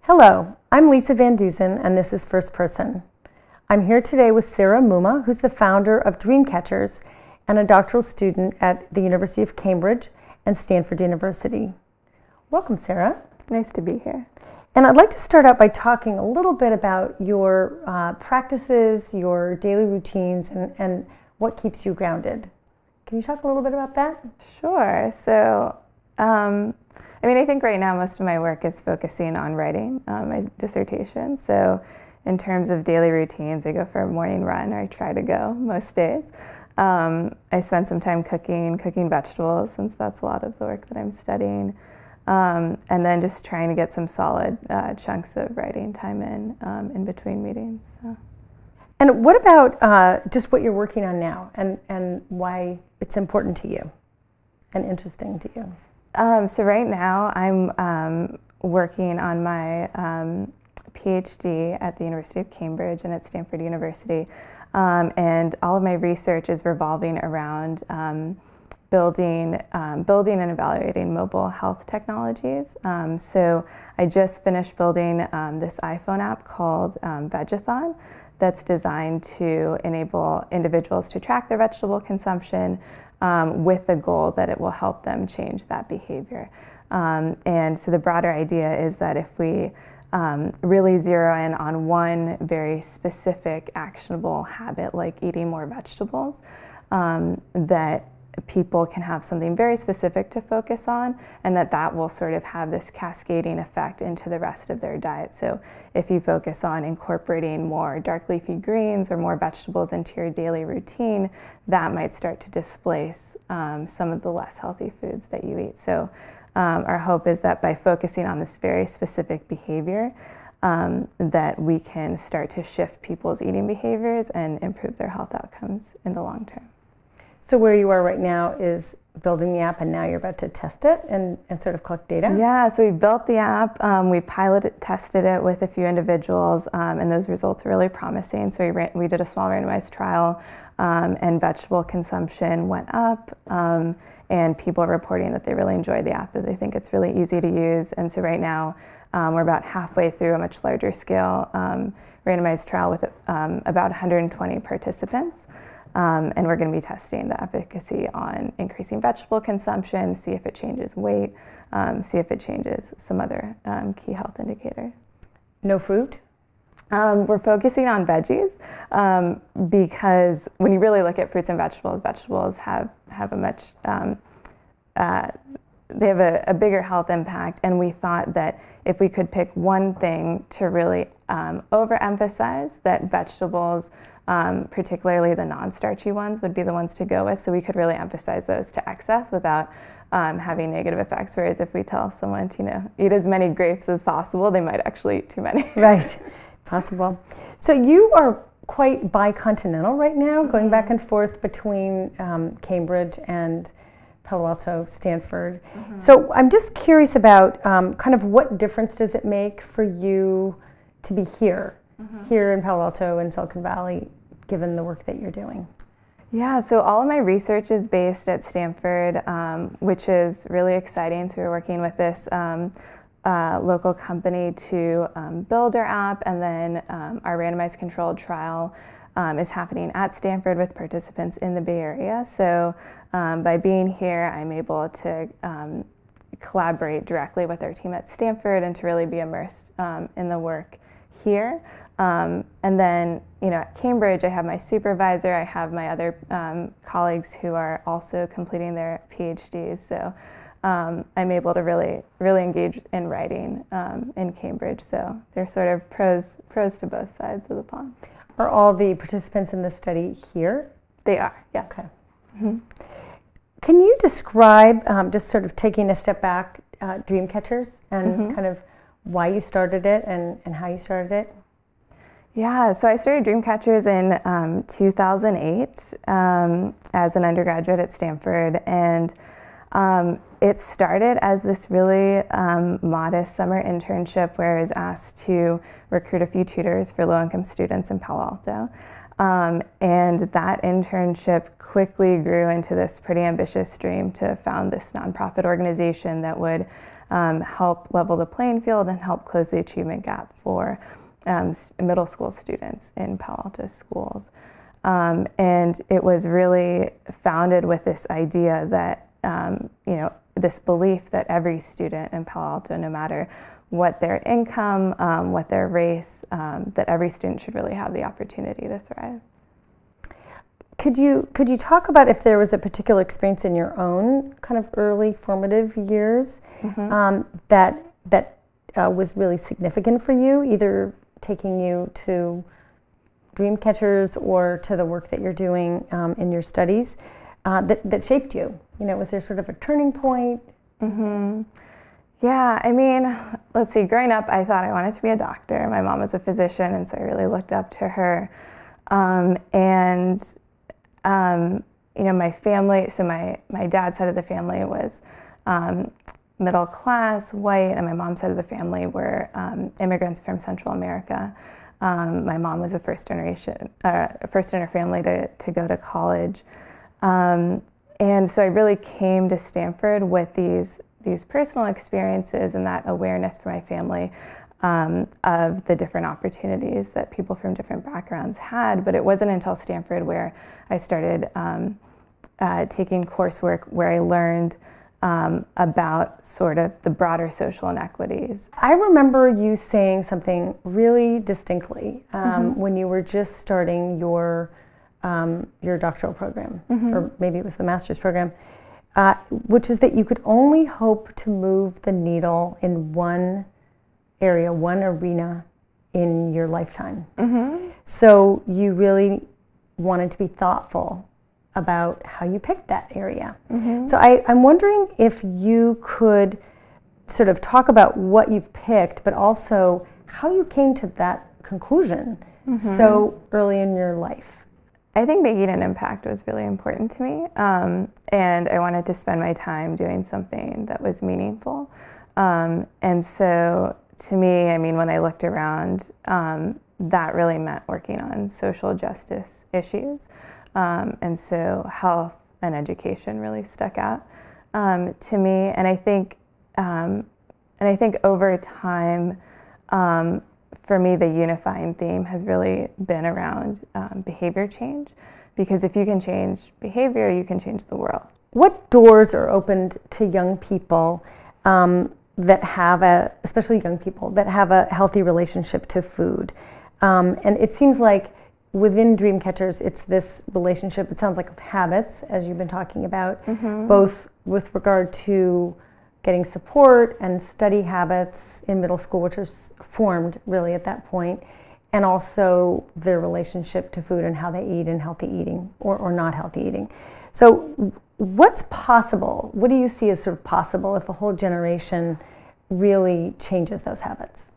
Hello, I'm Lisa Van Dusen, and this is First Person. I'm here today with Sarah Mummah, who's the founder of DreamCatchers and a doctoral student at the University of Cambridge and Stanford University. Welcome, Sarah. Nice to be here. And I'd like to start out by talking a little bit about your practices, your daily routines, and what keeps you grounded. Can you talk a little bit about that? Sure. So, I think right now most of my work is focusing on writing my dissertation. So in terms of daily routines, I go for a morning run, or I try to go most days. I spend some time cooking vegetables, since that's a lot of the work that I'm studying. And then just trying to get some solid chunks of writing time in between meetings. So. And what about just what you're working on now and why it's important to you and interesting to you? So right now I'm working on my PhD at the University of Cambridge and at Stanford University. And all of my research is revolving around building and evaluating mobile health technologies. So I just finished building this iPhone app called Vegathon that's designed to enable individuals to track their vegetable consumption with the goal that it will help them change that behavior. And so the broader idea is that if we really zero in on one very specific actionable habit, like eating more vegetables, that people can have something very specific to focus on, and that will sort of have this cascading effect into the rest of their diet. So if you focus on incorporating more dark leafy greens or more vegetables into your daily routine, that might start to displace some of the less healthy foods that you eat. So our hope is that by focusing on this very specific behavior, that we can start to shift people's eating behaviors and improve their health outcomes in the long term. So where you are right now is building the app, and now you're about to test it and sort of collect data? Yeah, so we built the app, we tested it with a few individuals, and those results are really promising. So we did a small randomized trial, and vegetable consumption went up, and people are reporting that they really enjoyed the app, that they think it's really easy to use. And so right now, we're about halfway through a much larger scale randomized trial with about 120 participants. And we're going to be testing the efficacy on increasing vegetable consumption, see if it changes weight, see if it changes some other key health indicators. No fruit? We're focusing on veggies because when you really look at fruits and vegetables have a much, they have a bigger health impact, and we thought that if we could pick one thing to really overemphasize, that vegetables, particularly the non-starchy ones, would be the ones to go with, so we could really emphasize those to excess without having negative effects. Whereas if we tell someone to, eat as many grapes as possible, they might actually eat too many. Right, possible. So you are quite bicontinental right now, going back and forth between Cambridge and Palo Alto, Stanford. So I'm just curious about kind of what difference does it make for you to be here in Palo Alto and Silicon Valley, given the work that you're doing? Yeah, so all of my research is based at Stanford, which is really exciting. So we're working with this local company to build our app, and then our randomized controlled trial is happening at Stanford with participants in the Bay Area. So by being here, I'm able to collaborate directly with our team at Stanford and to really be immersed in the work here. And then, at Cambridge, I have my supervisor, I have my other colleagues who are also completing their PhDs. So I'm able to really engage in writing in Cambridge. So they're sort of pros to both sides of the pond. Are all the participants in this study here? They are, yes. Okay. Can you describe, just sort of taking a step back, DreamCatchers and kind of why you started it and how you started it? Yeah, so I started DreamCatchers in 2008 as an undergraduate at Stanford, and it started as this really modest summer internship where I was asked to recruit a few tutors for low-income students in Palo Alto. And that internship quickly grew into this pretty ambitious dream to found this nonprofit organization that would help level the playing field and help close the achievement gap for middle school students in Palo Alto schools. And it was really founded with this idea that, this belief that every student in Palo Alto, no matter what their income, what their race, that every student should really have the opportunity to thrive. Could you talk about if there was a particular experience in your own kind of early formative years that was really significant for you, either taking you to DreamCatchers or to the work that you're doing in your studies that shaped you? Was there sort of a turning point? Yeah, I mean, let's see, growing up, I thought I wanted to be a doctor. My mom was a physician, and so I really looked up to her. My family, so my dad's side of the family was middle class, white, and my mom's side of the family were immigrants from Central America. My mom was a first in her family to go to college. And so I really came to Stanford with these personal experiences and that awareness for my family of the different opportunities that people from different backgrounds had. But it wasn't until Stanford where I started taking coursework where I learned about sort of the broader social inequities. I remember you saying something really distinctly when you were just starting your doctoral program, or maybe it was the master's program, which is that you could only hope to move the needle in one area, one arena in your lifetime. So you really wanted to be thoughtful about how you picked that area. So I'm wondering if you could sort of talk about what you've picked, but also how you came to that conclusion so early in your life. I think making an impact was really important to me, and I wanted to spend my time doing something that was meaningful. And so to me, I mean, when I looked around, that really meant working on social justice issues. And so health and education really stuck out to me. And I think over time, for me, the unifying theme has really been around behavior change, because if you can change behavior, you can change the world. What doors are opened to young people that have especially young people that have a healthy relationship to food? And it seems like within DreamCatchers, it's this relationship, it sounds like, of habits, as you've been talking about, both with regard to getting support and study habits in middle school, which are formed really at that point, and also their relationship to food and how they eat and healthy eating or not healthy eating. So what's possible? What do you see as sort of possible if a whole generation really changes those habits?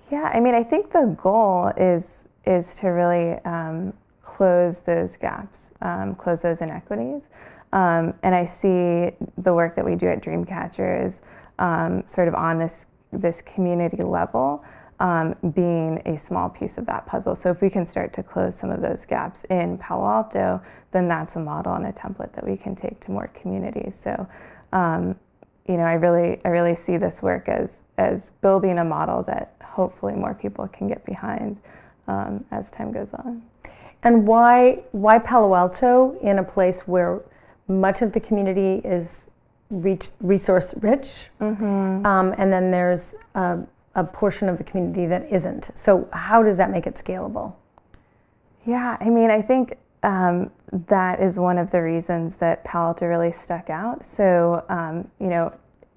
Yeah, I mean, I think the goal is to really close those gaps, close those inequities. And I see the work that we do at DreamCatchers sort of on this community level being a small piece of that puzzle. So if we can start to close some of those gaps in Palo Alto, then that's a model and a template that we can take to more communities. So, I really see this work as building a model that hopefully more people can get behind as time goes on. And why Palo Alto, in a place where much of the community is resource rich, and then there's a portion of the community that isn't? So how does that make it scalable? Yeah, I mean, I think that is one of the reasons that Palo Alto really stuck out. So,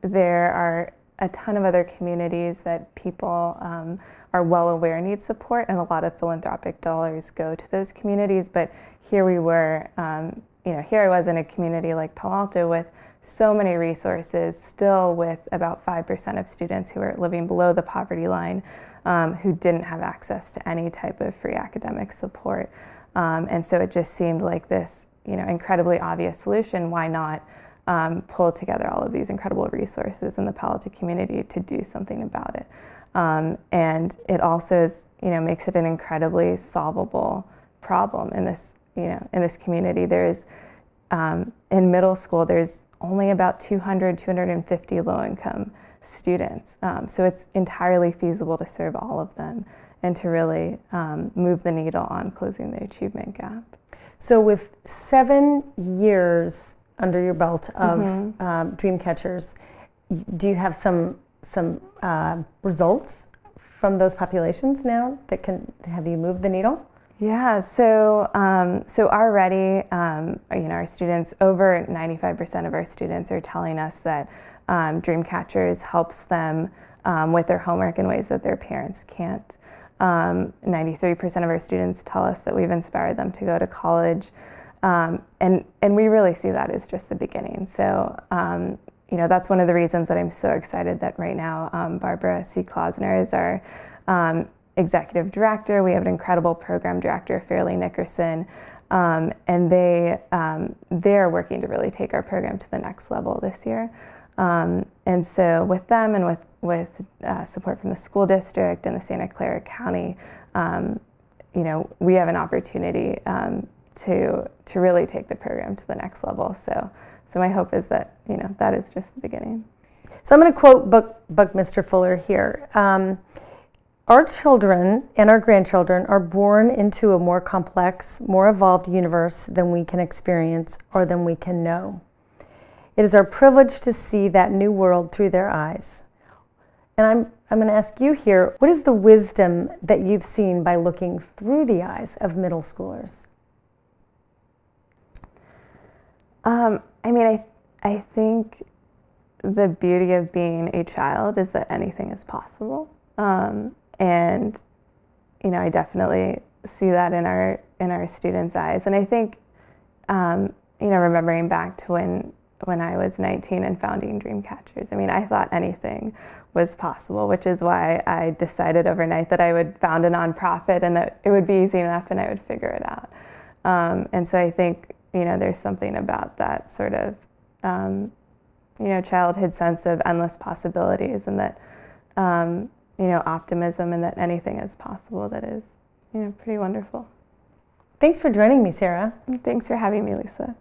there are a ton of other communities that people are well aware need support, and a lot of philanthropic dollars go to those communities. But here we were, here I was in a community like Palo Alto with so many resources, still with about 5% of students who are living below the poverty line, who didn't have access to any type of free academic support. And so it just seemed like this, incredibly obvious solution. Why not pull together all of these incredible resources in the Palo Alto community to do something about it? And it also is, makes it an incredibly solvable problem in this, in this community. There's in middle school, there's only about 200, 250 low-income students. So it's entirely feasible to serve all of them and to really move the needle on closing the achievement gap. So with 7 years under your belt of DreamCatchers, do you have some results from those populations now that can have you moved the needle? Yeah, so already, our students, over 95% of our students are telling us that DreamCatchers helps them with their homework in ways that their parents can't. 93% of our students tell us that we've inspired them to go to college, and we really see that as just the beginning. So, that's one of the reasons that I'm so excited that right now Barbara C. Klausner is our executive director. We have an incredible program director, Fairleigh Nickerson, and they're working to really take our program to the next level this year. And so with them and with support from the school district and the Santa Clara County, we have an opportunity to really take the program to the next level. So my hope is that that is just the beginning. So I'm going to quote Buckminster Fuller here. Our children and our grandchildren are born into a more complex, more evolved universe than we can experience or than we can know. It is our privilege to see that new world through their eyes. And I'm going to ask you here, what is the wisdom that you've seen by looking through the eyes of middle schoolers? I think the beauty of being a child is that anything is possible. And I definitely see that in our students' eyes. And I think remembering back to when I was 19 and founding DreamCatchers, I thought anything was possible, which is why I decided overnight that I would found a nonprofit and that it would be easy enough and I would figure it out. And so I think there's something about that sort of childhood sense of endless possibilities, and that optimism, and that anything is possible, that is, pretty wonderful. Thanks for joining me, Sarah. Thanks for having me, Lisa.